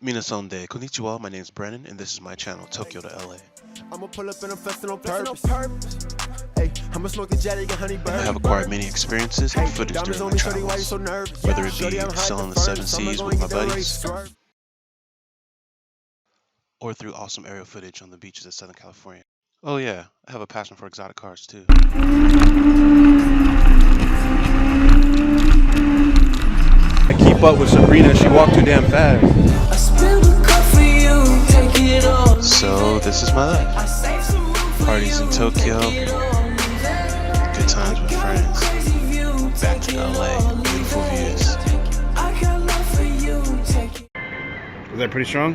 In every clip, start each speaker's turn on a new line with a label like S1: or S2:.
S1: Minasan de konnichiwa, my name is Brennan, and this is my channel, Tokyo to LA.
S2: I'ma pull up and I'm festin' on purpose. Hey, I'ma smoke the jetty, got honey burn.
S1: I have acquired many experiences and footage during my travels, whether it be sailing the 7 seas with my buddies, or through awesome aerial footage on the beaches of Southern California. Oh yeah, I have a passion for exotic cars too.
S3: I keep up with Sabrina, she walked too damn fast.
S1: So this is my life. Parties in Tokyo, good times with friends, back to LA, beautiful views.
S3: Is that pretty strong?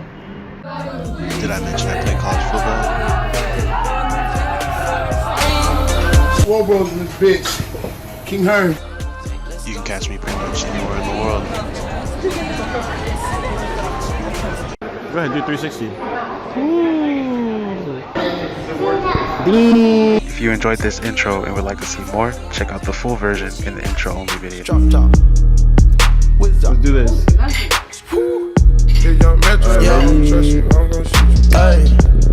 S1: Did I mention I play college football?
S4: Swole Bros in this bitch. King Hearn.
S1: You can catch me pretty much anywhere in the world.
S3: Go ahead, do 360.
S1: If you enjoyed this intro and would like to see more, check out the full version in the intro only video.
S3: Let's do this.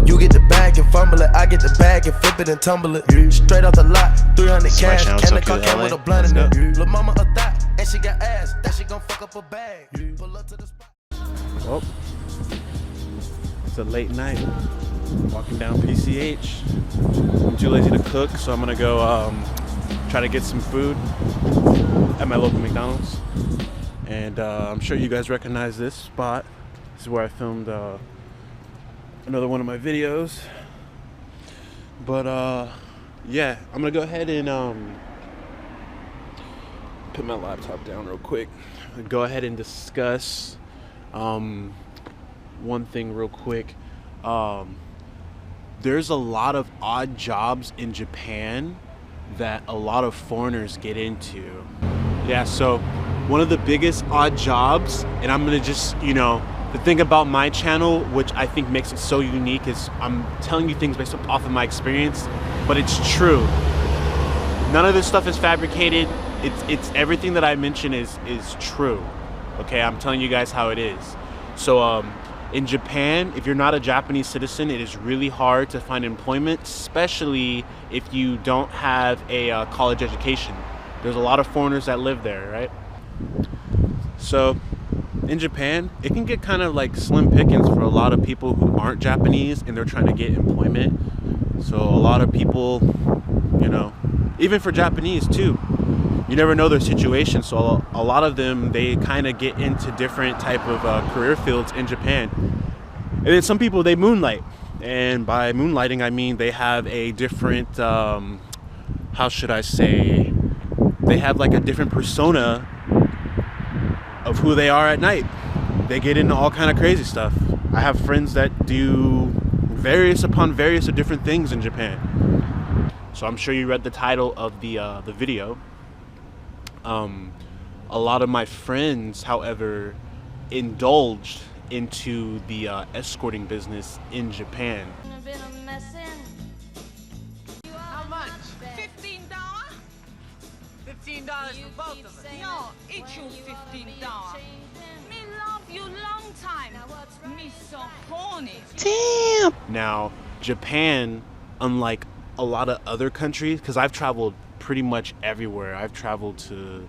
S2: You get the bag and fumble it, I get the bag and flip it and tumble it. Straight off the lot, 300 cash, can the car came with a blunt in it. Lil' mama a thot, and she got ass, that she gon' fuck up a bag. Pull up to the spot.
S3: Well, it's a late night. Walking down PCH. I'm too lazy to cook, so I'm gonna go try to get some food at my local McDonald's. And I'm sure you guys recognize this spot. This is where I filmed another one of my videos. But yeah, I'm gonna go ahead and put my laptop down real quick. Go ahead and discuss one thing real quick. There's a lot of odd jobs in Japan that a lot of foreigners get into. Yeah, so one of the biggest odd jobs, and I'm gonna just, the thing about my channel, which I think makes it so unique, is I'm telling you things based off of my experience, but it's true. None of this stuff is fabricated. It's everything that I mention is true. Okay, I'm telling you guys how it is. So in Japan, if you're not a Japanese citizen, it is really hard to find employment, especially if you don't have a college education. There's a lot of foreigners that live there, right? So in Japan, it can get kind of like slim pickings for a lot of people who aren't Japanese and they're trying to get employment. So a lot of people, even for Japanese too, you never know their situation. So a lot of them, they kind of get into different type of career fields in Japan. And then some people, they moonlight. And by moonlighting, I mean they have a different, how should I say, they have like a different persona of who they are at night. They get into all kind of crazy stuff. I have friends that do various of different things in Japan. So I'm sure you read the title of the video. A lot of my friends, however, indulged into the escorting business in Japan.
S5: How much? $15? $15 for both of us. No, each you $15. Me love you long time. Me so horny.
S1: Damn!
S3: Now, Japan, unlike a lot of other countries, because I've traveled pretty much everywhere. I've traveled to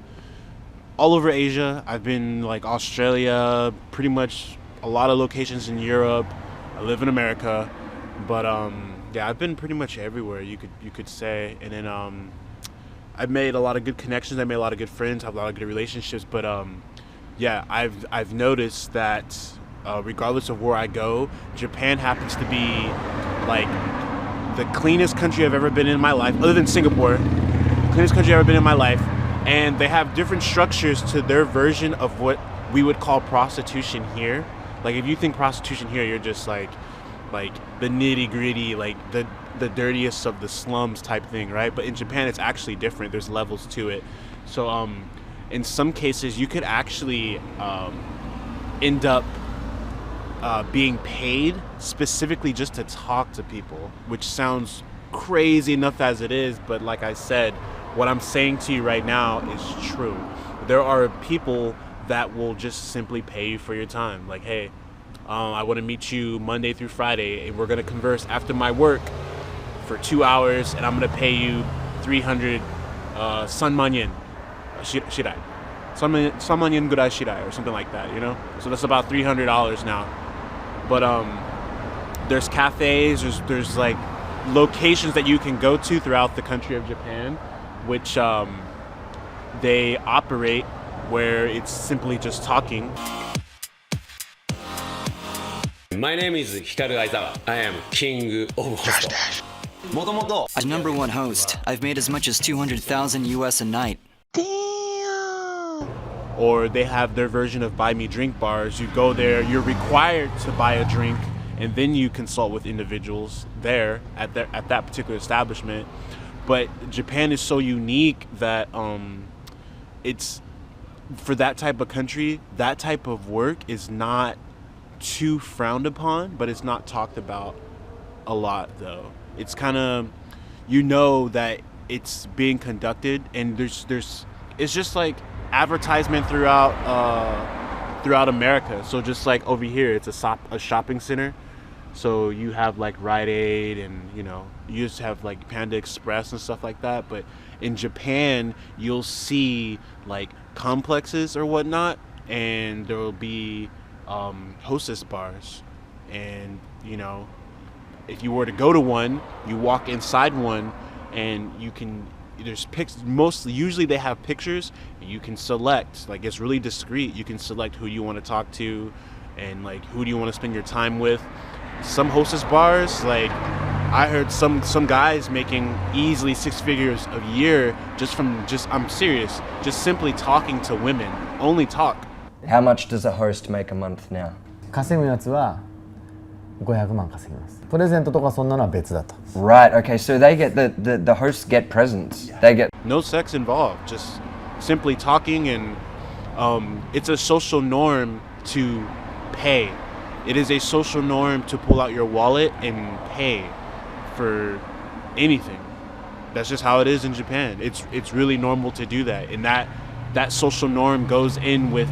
S3: all over Asia. I've been like Australia, pretty much a lot of locations in Europe. I live in America, but yeah, I've been pretty much everywhere, you could say. And then I've made a lot of good connections. I made a lot of good friends. Have a lot of good relationships. But yeah, I've noticed that regardless of where I go, Japan happens to be like the cleanest country I've ever been in my life, other than Singapore. Cleanest country I've ever been in my life. And they have different structures to their version of what we would call prostitution here. Like if you think prostitution here, you're just like the nitty gritty, like the dirtiest of the slums type thing, right? But in Japan, it's actually different. There's levels to it. So in some cases, you could actually end up being paid specifically just to talk to people, which sounds crazy enough as it is, but like I said, what I'm saying to you right now is true. There are people that will just simply pay you for your time. Like, hey, I want to meet you Monday through Friday, and we're going to converse after my work for 2 hours, and I'm going to pay you 300 sanman yen shirai. Sanman yen gurai shirai, or something like that, you know? So that's about $300 now. But there's cafes, there's like locations that you can go to throughout the country of Japan, which they operate where it's simply just talking.
S6: My name is Hikaru Aizawa. I am king of Hostess.
S7: As number one host, I've made as much as 200,000 US a night.
S3: Or they have their version of buy me drink bars. You go there, you're required to buy a drink, and then you consult with individuals there at that particular establishment. But Japan is so unique that it's, for that type of country, that type of work is not too frowned upon, but it's not talked about a lot though. It's kind of, you know that it's being conducted, and there's it's just like advertisement throughout America. So just like over here, it's a shopping center. So you have like Rite Aid, and you know, you just have like Panda Express and stuff like that. But in Japan, you'll see like complexes or whatnot, and there will be Hostess bars. And you know, if you were to go to one, you walk inside one, and you can, there's usually they have pictures, and you can select, like it's really discreet, you can select who you want to talk to, and like who do you want to spend your time with. Some Hostess bars, like I heard some guys making easily 6 figures a year I'm serious, just simply talking to women, only talk.
S8: How much does a host make a month now?
S9: 稼ぐやつは500万稼ぎます。プレゼントとかそんなのは別だと。
S8: Right, okay, so they get the hosts get presents. They get
S3: No sex involved, just simply talking, and it's a social norm to pay. It is a social norm to pull out your wallet and pay for anything. That's just how it is in Japan. It's really normal to do that, and that social norm goes in with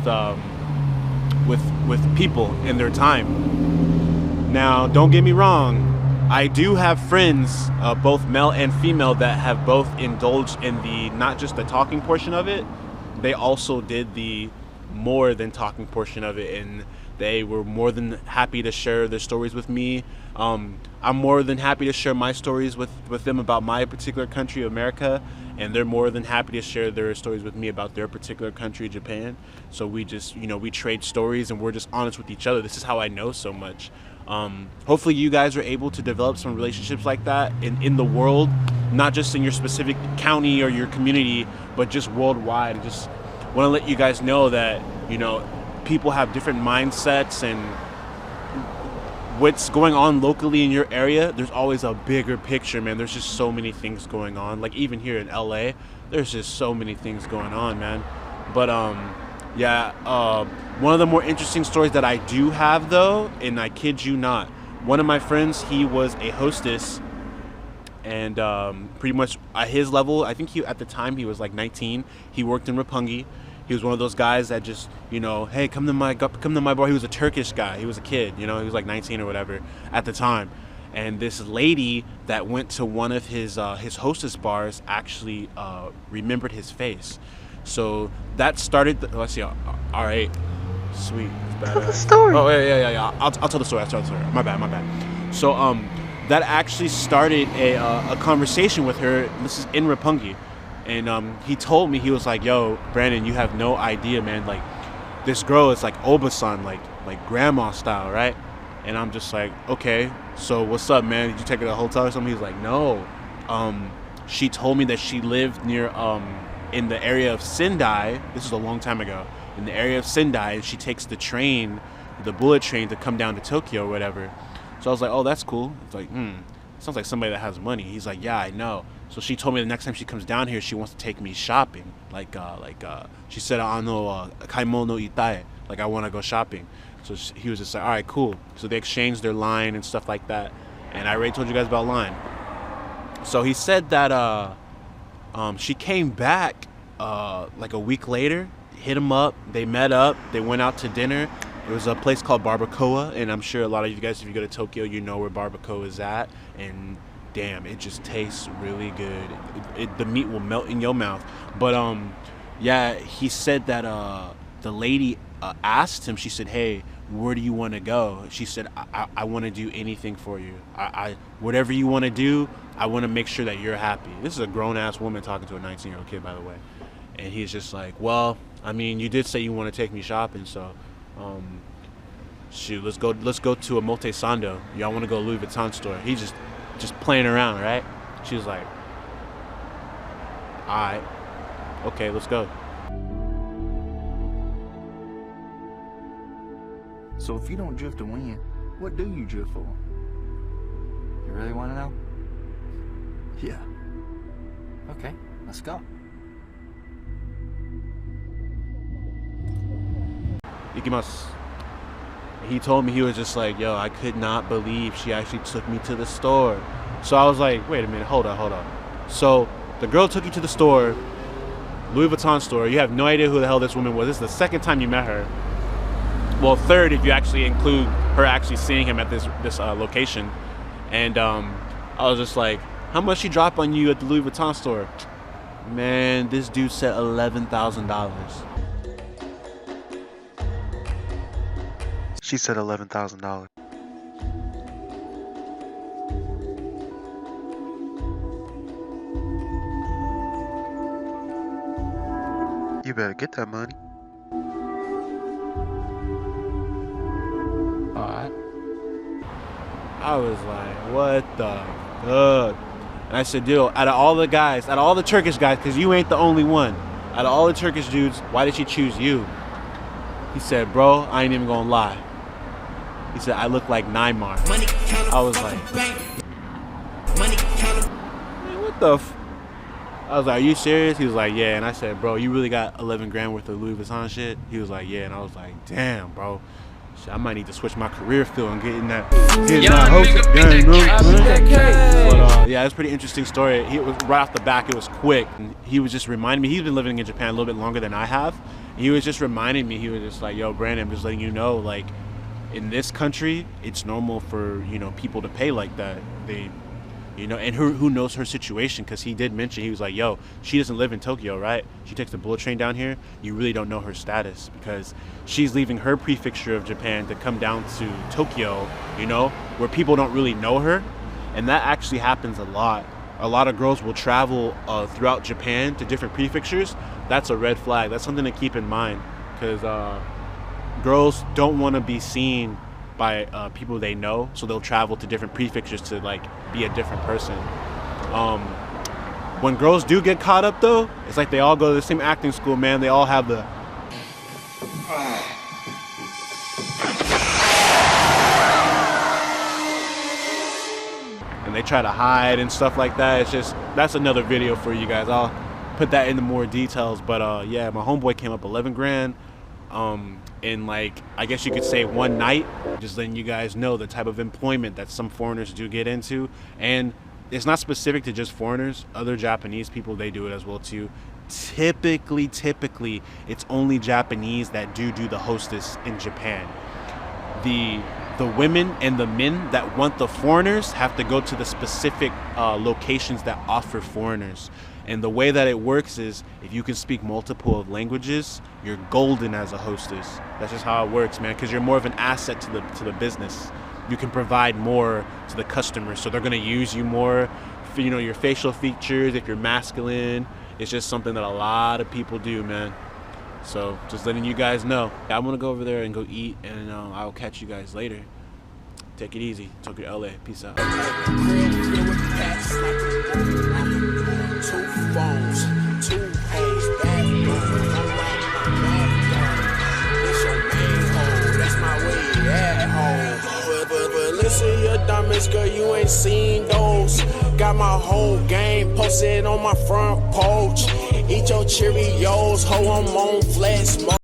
S3: people and their time. Now, don't get me wrong, I do have friends, both male and female, that have both indulged in the, not just the talking portion of it, they also did the more than talking portion of it, and they were more than happy to share their stories with me. I'm more than happy to share my stories with them about my particular country, America, and they're more than happy to share their stories with me about their particular country, Japan. So we just, you know, we trade stories, and we're just honest with each other. This is how I know so much. Hopefully you guys are able to develop some relationships like that in the world, not just in your specific county or your community, but just worldwide. I just want to let you guys know that, you know, people have different mindsets, and what's going on locally in your area, there's always a bigger picture, man. There's just so many things going on. Like even here in LA, there's just so many things going on, man. But yeah, one of the more interesting stories that I do have though, and I kid you not, one of my friends, he was a hostess, and pretty much at his level, I think at the time he was like 19. He worked in Roppongi. He was one of those guys that just, you know, hey, come to my bar. He was a Turkish guy. He was a kid, you know, he was like 19 or whatever at the time. And this lady that went to one of his hostess bars actually remembered his face. So that started, let's see, all right, sweet.
S1: Tell the story.
S3: Oh, yeah. I'll tell the story. My bad. So that actually started a conversation with her. This is in Roppongi. And he told me, he was like, yo, Brandon, you have no idea, man. Like, this girl is like Oba-san, like grandma style, right? And I'm just like, okay, so what's up, man? Did you take her to a hotel or something? He was like, no. She told me that she lived near, in the area of Sendai. This is a long time ago. In the area of Sendai, and she takes the train, the bullet train, to come down to Tokyo or whatever. So I was like, oh, that's cool. It's like, sounds like somebody that has money. He's like, yeah, I know. So she told me the next time she comes down here, she wants to take me shopping. She said, kaimono itai, like I want to go shopping. So he was just like, all right, cool. So they exchanged their line and stuff like that. And I already told you guys about line. So he said that she came back like a week later, hit him up, they met up, they went out to dinner, It was a place called Barbacoa, and I'm sure a lot of you guys, if you go to Tokyo, you know where Barbacoa is at. And damn, it just tastes really good. The meat will melt in your mouth. But yeah, he said that the lady asked him. She said, "Hey, where do you want to go?" She said, "I want to do anything for you. Whatever you want to do, I want to make sure that you're happy." This is a grown-ass woman talking to a 19-year-old kid, by the way. And he's just like, "Well, I mean, you did say you want to take me shopping, so shoot, let's go to a Multisando. Y'all want to go to Louis Vuitton store?" He's just playing around, right? She was like, "All right, okay, let's go."
S10: So if you don't drift to win, what do you drift for?
S7: You really want to know?
S10: Yeah.
S7: Okay, let's go.
S3: Ikimasu. He told me, he was just like, "Yo, I could not believe she actually took me to the store." So I was like, wait a minute, hold on. So the girl took you to the store, Louis Vuitton store. You have no idea who the hell this woman was. This is the second time you met her. Well, third if you actually include her actually seeing him at this location. And I was just like, "How much she drop on you at the Louis Vuitton store?" Man, this dude said $11,000.
S1: She said $11,000. You better get that money.
S3: Alright. I was like, what the fuck? And I said, "Dude, out of all the guys, out of all the Turkish guys, because you ain't the only one, out of all the Turkish dudes, why did she choose you?" He said, "Bro, I ain't even gonna lie." He said, "I look like Neymar." I was like, man, what the f? I was like, "Are you serious?" He was like, "Yeah." And I said, "Bro, you really got 11 grand worth of Louis Vuitton shit?" He was like, "Yeah." And I was like, damn, bro. Shit, I might need to switch my career field and get in that hostess game, But yeah, it's a pretty interesting story. He was right off the back, it was quick. And he was just reminding me, he's been living in Japan a little bit longer than I have. He was just reminding me, he was just like, "Yo, Brandon, I'm just letting you know, like, in this country, it's normal for, you know, people to pay like that." They, you know, and who knows her situation, because he did mention, he was like, "Yo, she doesn't live in Tokyo, right? She takes the bullet train down here. You really don't know her status, because she's leaving her prefecture of Japan to come down to Tokyo, you know, where people don't really know her." And that actually happens a lot. A lot of girls will travel throughout Japan to different prefectures. That's a red flag. That's something to keep in mind, because girls don't want to be seen by people they know, so they'll travel to different prefectures to like be a different person. When girls do get caught up though, it's like they all go to the same acting school, man. They all have the and they try to hide and stuff like that. It's just, that's another video for you guys. I'll put that into more details. But yeah, my homeboy came up 11 grand in, like, I guess you could say one night. Just letting you guys know the type of employment that some foreigners do get into. And it's not specific to just foreigners. Other Japanese people, they do it as well too. Typically it's only Japanese that do the hostess in Japan. The women and the men that want the foreigners have to go to the specific locations that offer foreigners. And the way that it works is, if you can speak multiple languages, you're golden as a hostess. That's just how it works, man, because you're more of an asset to the business. You can provide more to the customers, so they're gonna use you more. For, you know, your facial features, if you're masculine, it's just something that a lot of people do, man. So just letting you guys know. I'm gonna go over there and go eat, and I'll catch you guys later. Take it easy. Tokyo, LA. Peace out.
S2: Listen, your diamonds, girl, you ain't seen those. Got my whole game posted on my front porch. Eat your Cheerios, ho, I'm on flex mode.